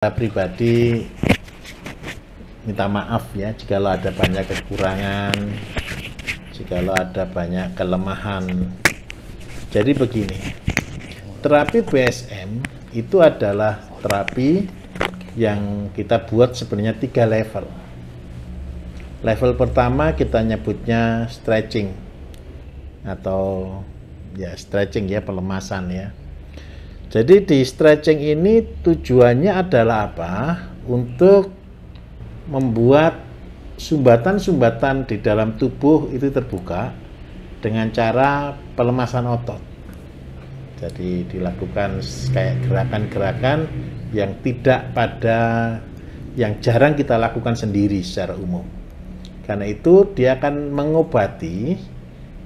Saya pribadi minta maaf ya jikalau ada banyak kekurangan, jikalau ada banyak kelemahan. Jadi begini, terapi BSM itu adalah terapi yang kita buat sebenarnya 3 level. Level pertama kita nyebutnya stretching atau ya stretching ya, pelemasan ya. Jadi di stretching ini tujuannya adalah apa? Untuk membuat sumbatan-sumbatan di dalam tubuh itu terbuka dengan cara pelemasan otot. Jadi dilakukan kayak gerakan-gerakan yang yang jarang kita lakukan sendiri secara umum. Karena itu dia akan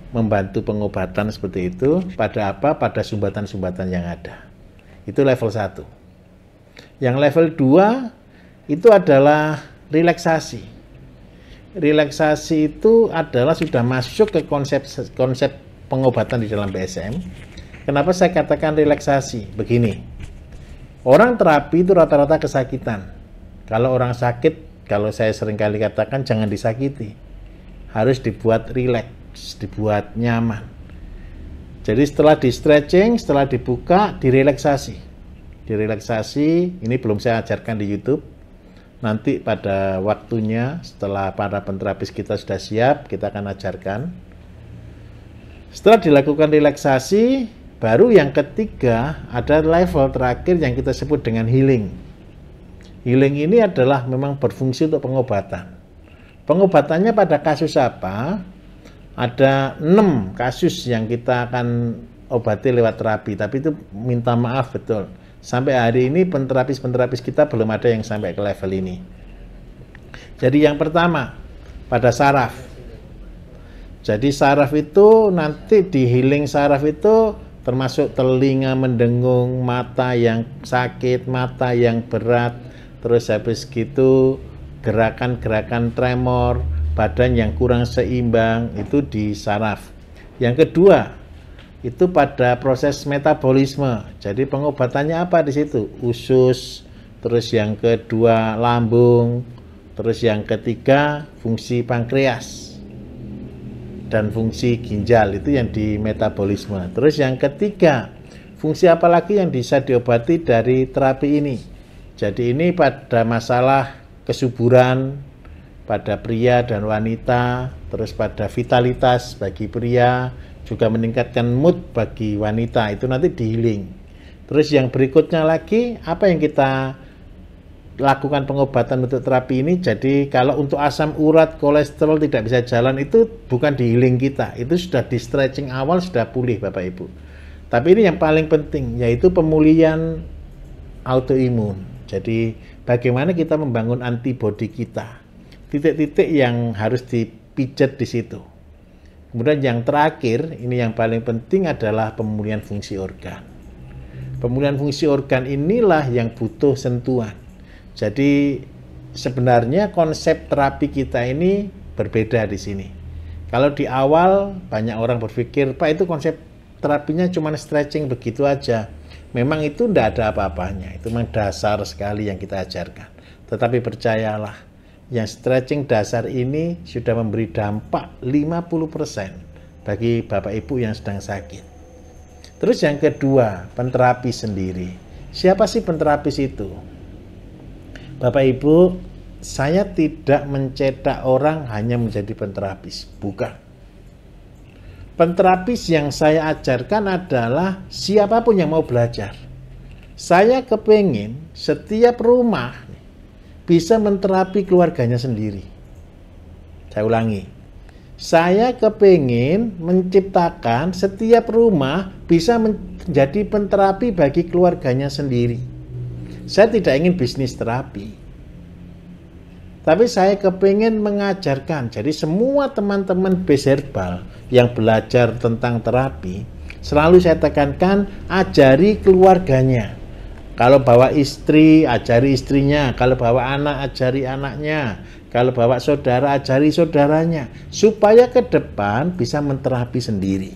membantu pengobatan seperti itu pada apa? Pada sumbatan-sumbatan yang ada. Itu level 1. Yang level 2 itu adalah relaksasi. Relaksasi itu adalah sudah masuk ke konsep pengobatan di dalam BSM. Kenapa saya katakan relaksasi? Begini, orang terapi itu rata-rata kesakitan. Kalau orang sakit, kalau saya seringkali katakan jangan disakiti. Harus dibuat rileks, dibuat nyaman. Jadi setelah di stretching, setelah dibuka, direlaksasi. Direlaksasi, ini belum saya ajarkan di YouTube. Nanti pada waktunya, setelah para penterapis kita sudah siap, kita akan ajarkan. Setelah dilakukan relaksasi, baru yang ketiga ada level terakhir yang kita sebut dengan healing. Healing ini adalah memang berfungsi untuk pengobatan. Pengobatannya pada kasus apa? Ada 6 kasus yang kita akan obati lewat terapi, tapi itu minta maaf betul. Sampai hari ini penterapis kita belum ada yang sampai ke level ini. Jadi yang pertama, pada saraf. Jadi saraf itu nanti di healing saraf itu termasuk telinga mendengung, mata yang sakit, mata yang berat, terus habis gitu gerakan-gerakan tremor, badan yang kurang seimbang, itu di saraf. Yang kedua, itu pada proses metabolisme. Jadi pengobatannya apa di situ? Usus, terus yang kedua lambung, terus yang ketiga fungsi pankreas dan fungsi ginjal, itu yang di metabolisme. Terus yang ketiga, fungsi apa lagi yang bisa diobati dari terapi ini? Jadi ini pada masalah kesuburan pada pria dan wanita, terus pada vitalitas bagi pria, juga meningkatkan mood bagi wanita, itu nanti di healing. Terus yang berikutnya lagi, apa yang kita lakukan pengobatan untuk terapi ini? Jadi kalau untuk asam urat, kolesterol tidak bisa jalan, itu bukan di healing kita, itu sudah di stretching awal, sudah pulih Bapak Ibu. Tapi ini yang paling penting, yaitu pemulihan autoimun. Jadi bagaimana kita membangun antibodi kita, titik-titik yang harus dipijat di situ. Kemudian yang terakhir, ini yang paling penting adalah pemulihan fungsi organ. Pemulihan fungsi organ inilah yang butuh sentuhan. Jadi sebenarnya konsep terapi kita ini berbeda di sini. Kalau di awal banyak orang berpikir, Pak, itu konsep terapinya cuma stretching begitu aja. Memang itu tidak ada apa-apanya. Itu memang dasar sekali yang kita ajarkan. Tetapi percayalah, yang stretching dasar ini sudah memberi dampak 50% bagi Bapak Ibu yang sedang sakit. Terus yang kedua, penterapi sendiri. Siapa sih penterapis itu? Bapak Ibu, saya tidak mencetak orang hanya menjadi penterapis. Bukan. Penterapis yang saya ajarkan adalah siapapun yang mau belajar. Saya kepingin setiap rumah bisa menterapi keluarganya sendiri. Saya ulangi, saya kepingin menciptakan setiap rumah bisa menjadi penterapi bagi keluarganya sendiri. Saya tidak ingin bisnis terapi, tapi saya kepingin mengajarkan. Jadi semua teman-teman Base Herbal yang belajar tentang terapi, selalu saya tekankan, ajari keluarganya. Kalau bawa istri, ajari istrinya. Kalau bawa anak, ajari anaknya. Kalau bawa saudara, ajari saudaranya. Supaya ke depan bisa menterapi sendiri.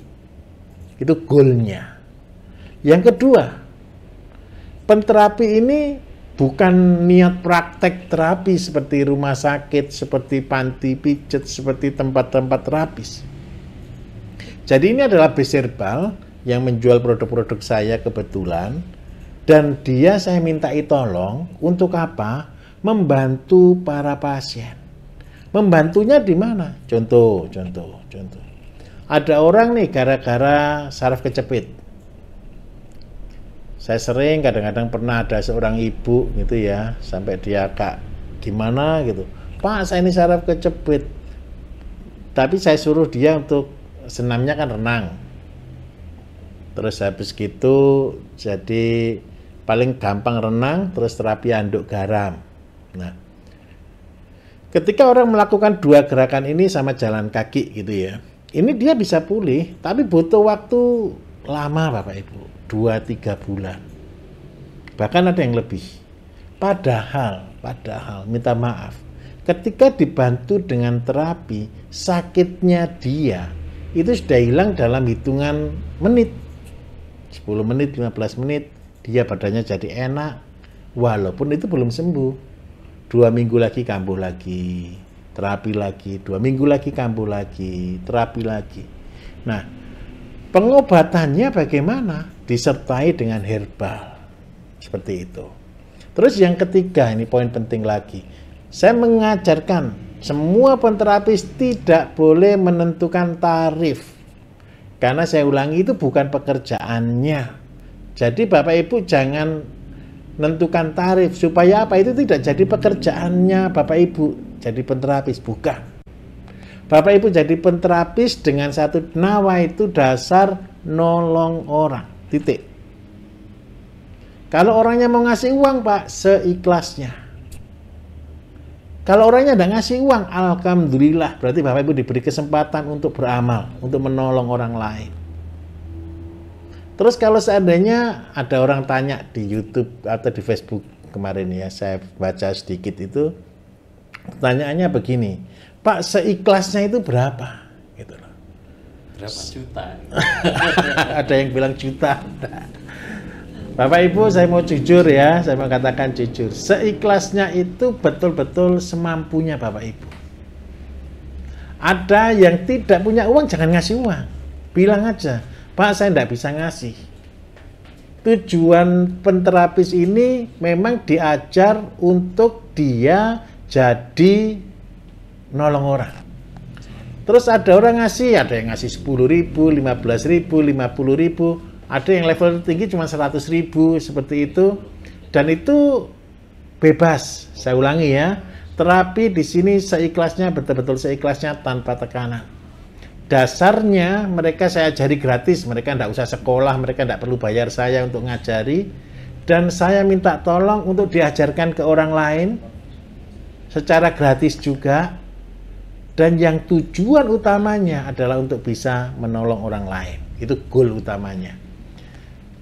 Itu goalnya. Yang kedua, penterapi ini Bukan niat praktek terapi seperti rumah sakit, seperti panti pijat, seperti tempat-tempat terapis. Jadi ini adalah Base Herbal yang menjual produk-produk saya kebetulan, dan dia saya mintai tolong untuk apa? Membantu para pasien. Membantunya di mana? Contoh. Ada orang nih gara-gara saraf kecepit. Saya sering kadang-kadang pernah ada seorang ibu gitu ya, sampai dia kak gimana gitu. Pak, saya ini saraf kecepit. Tapi saya suruh dia untuk senamnya kan renang. Terus habis gitu jadi paling gampang renang, terus terapi anduk garam. Nah, ketika orang melakukan dua gerakan ini sama jalan kaki gitu ya, ini dia bisa pulih, tapi butuh waktu lama Bapak Ibu, 2-3 bulan. Bahkan ada yang lebih. Padahal, minta maaf, ketika dibantu dengan terapi, sakitnya dia itu sudah hilang dalam hitungan menit. 10 menit, 15 menit, dia badannya jadi enak, walaupun itu belum sembuh. 2 minggu lagi kambuh lagi, terapi lagi, 2 minggu lagi kambuh lagi, terapi lagi. Nah, pengobatannya bagaimana? Disertai dengan herbal, seperti itu. Terus yang ketiga, ini poin penting lagi, saya mengajarkan semua penterapis tidak boleh menentukan tarif. Karena saya ulangi, itu bukan pekerjaannya. Jadi Bapak Ibu jangan menentukan tarif, supaya apa? Itu tidak jadi pekerjaannya Bapak Ibu jadi penterapis, bukan. Bapak Ibu jadi penterapis dengan satu nawa, itu dasar nolong orang, titik. Kalau orangnya mau ngasih uang Pak, seikhlasnya. Kalau orangnya tidak ngasih uang, alhamdulillah, berarti Bapak Ibu diberi kesempatan untuk beramal, untuk menolong orang lain. Terus kalau seandainya ada orang tanya di YouTube atau di Facebook kemarin ya, saya baca sedikit itu, pertanyaannya begini, Pak, seikhlasnya itu berapa? Gitu loh. Berapa juta? Ada yang bilang juta. Bapak Ibu, saya mau jujur ya, saya mau katakan jujur. Seikhlasnya itu betul-betul semampunya Bapak Ibu. Ada yang tidak punya uang, jangan ngasih uang. Bilang aja, Pak, saya tidak bisa ngasih. Tujuan penterapis ini memang diajar untuk dia jadi nolong orang. Terus ada orang ngasih, ada yang ngasih 10.000, 15.000, 50.000. Ada yang level tinggi cuma 100.000 seperti itu, dan itu bebas. Saya ulangi ya, terapi di sini seikhlasnya, betul-betul seikhlasnya tanpa tekanan. Dasarnya mereka saya ajari gratis, mereka tidak usah sekolah, mereka tidak perlu bayar saya untuk ngajari, dan saya minta tolong untuk diajarkan ke orang lain secara gratis juga, dan yang tujuan utamanya adalah untuk bisa menolong orang lain. Itu goal utamanya.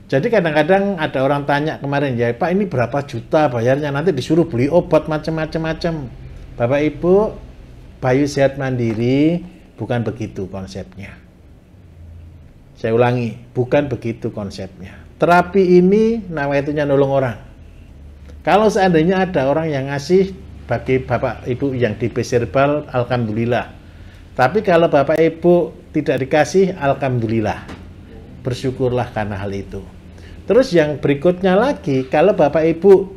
Jadi kadang-kadang ada orang tanya kemarin, ya Pak, ini berapa juta bayarnya, nanti disuruh beli obat macam-macam. Bapak Ibu, Bayu Sehat Mandiri bukan begitu konsepnya. Saya ulangi, bukan begitu konsepnya. Terapi ini namanya nolong orang. Kalau seandainya ada orang yang ngasih bagi Bapak Ibu yang di Base Herbal, alhamdulillah. Tapi kalau Bapak Ibu tidak dikasih, alhamdulillah. Bersyukurlah karena hal itu. Terus yang berikutnya lagi, kalau Bapak Ibu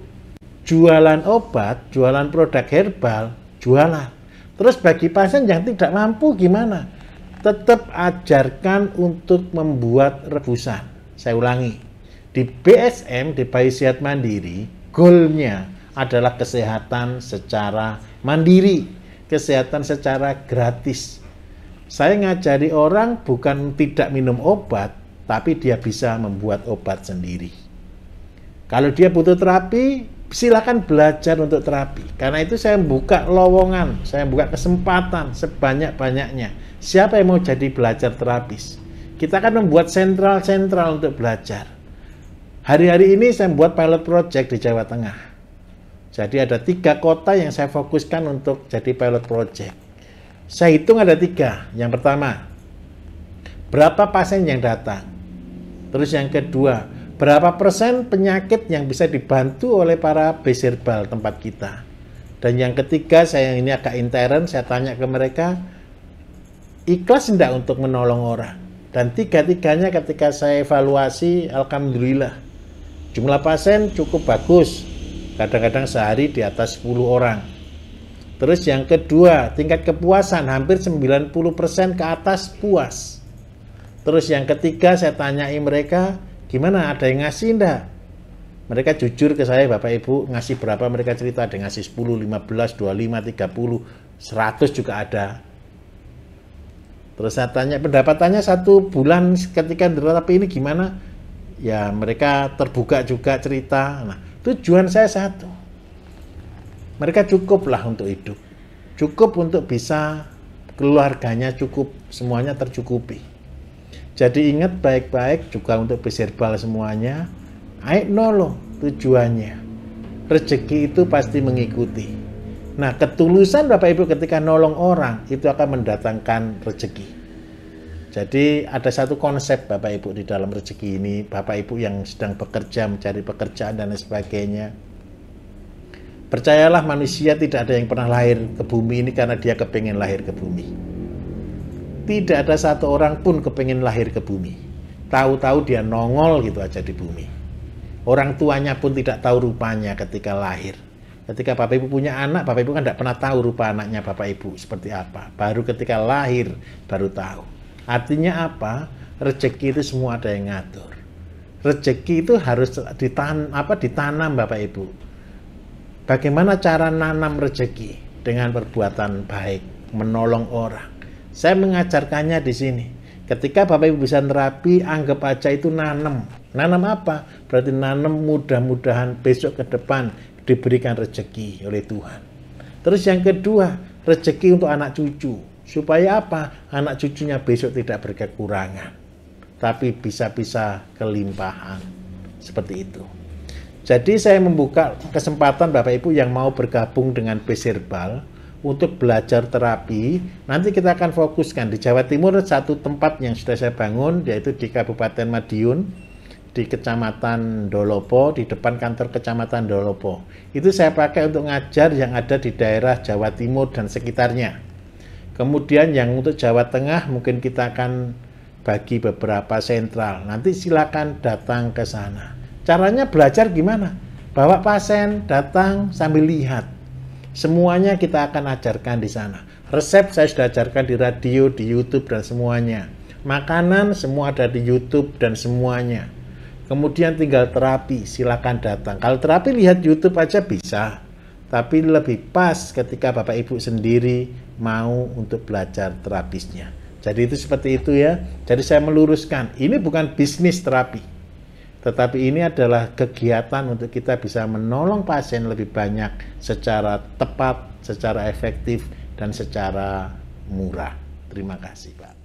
jualan obat, jualan produk herbal, jualan. Terus bagi pasien yang tidak mampu gimana? Tetap ajarkan untuk membuat rebusan. Saya ulangi, di BSM, di Bayu Sehat Mandiri, goalnya adalah kesehatan secara mandiri, kesehatan secara gratis. Saya ngajari orang bukan tidak minum obat, tapi dia bisa membuat obat sendiri. Kalau dia butuh terapi, silakan belajar untuk terapi. Karena itu saya buka lowongan, saya buka kesempatan sebanyak-banyaknya. Siapa yang mau jadi belajar terapis? Kita akan membuat sentral-sentral untuk belajar. Hari-hari ini saya membuat pilot project di Jawa Tengah. Jadi ada 3 kota yang saya fokuskan untuk jadi pilot project. Saya hitung ada 3. Yang pertama, berapa pasien yang datang? Terus yang kedua, Berapa persen penyakit yang bisa dibantu oleh para base herbal tempat kita. Dan yang ketiga, saya ini agak intern, saya tanya ke mereka, ikhlas tidak untuk menolong orang? Dan tiga-tiganya ketika saya evaluasi, alhamdulillah, jumlah pasien cukup bagus. Kadang-kadang sehari di atas 10 orang. Terus yang kedua, tingkat kepuasan hampir 90% ke atas puas. Terus yang ketiga, saya tanyai mereka, gimana, ada yang ngasih enggak? Mereka jujur ke saya, Bapak Ibu, ngasih berapa, mereka cerita, ada yang ngasih 10, 15, 25, 30, 100 juga ada. Terus saya tanya, pendapatannya 1 bulan ketika terapi ini gimana? Ya mereka terbuka juga cerita. Nah, tujuan saya satu. Mereka cukuplah untuk hidup. Cukup untuk bisa keluarganya cukup, semuanya tercukupi. Jadi ingat baik-baik juga untuk base herbal semuanya. Ayo nolong tujuannya. Rezeki itu pasti mengikuti. Nah, ketulusan Bapak Ibu ketika nolong orang itu akan mendatangkan rezeki. Jadi ada satu konsep Bapak Ibu di dalam rezeki ini. Bapak Ibu yang sedang bekerja, mencari pekerjaan dan lain sebagainya. Percayalah, manusia tidak ada yang pernah lahir ke bumi ini karena dia kepengen lahir ke bumi. Tidak ada satu orang pun kepengen lahir ke bumi. Tahu-tahu dia nongol gitu aja di bumi. Orang tuanya pun tidak tahu rupanya ketika lahir. Ketika Bapak Ibu punya anak, Bapak Ibu kan tidak pernah tahu rupa anaknya Bapak Ibu seperti apa. Baru ketika lahir baru tahu. Artinya apa? Rezeki itu semua ada yang ngatur. Rezeki itu harus ditanam Bapak Ibu. Bagaimana cara nanam rezeki? Dengan perbuatan baik, menolong orang. Saya mengajarkannya di sini. Ketika Bapak Ibu bisa terapi, anggap aja itu nanam. Nanam apa? Berarti nanam mudah-mudahan besok ke depan diberikan rezeki oleh Tuhan. Terus yang kedua, rezeki untuk anak cucu. Supaya apa? Anak cucunya besok tidak berkekurangan. Tapi bisa-bisa kelimpahan. Seperti itu. Jadi saya membuka kesempatan Bapak Ibu yang mau bergabung dengan base herbal untuk belajar terapi. Nanti kita akan fokuskan di Jawa Timur satu tempat yang sudah saya bangun, yaitu di Kabupaten Madiun, di Kecamatan Dolopo, di depan kantor Kecamatan Dolopo. Itu saya pakai untuk ngajar yang ada di daerah Jawa Timur dan sekitarnya. Kemudian yang untuk Jawa Tengah mungkin kita akan bagi beberapa sentral. Nanti silakan datang ke sana. Caranya belajar gimana? Bawa pasien datang sambil lihat. Semuanya kita akan ajarkan di sana. Resep saya sudah ajarkan di radio, di YouTube dan semuanya. Makanan semua ada di YouTube dan semuanya. Kemudian tinggal terapi, silakan datang. Kalau terapi lihat YouTube aja bisa. Tapi lebih pas ketika Bapak Ibu sendiri mau untuk belajar terapisnya. Jadi itu seperti itu ya. Jadi saya meluruskan, ini bukan bisnis terapi. Tetapi ini adalah kegiatan untuk kita bisa menolong pasien lebih banyak secara tepat, secara efektif, dan secara murah. Terima kasih Pak.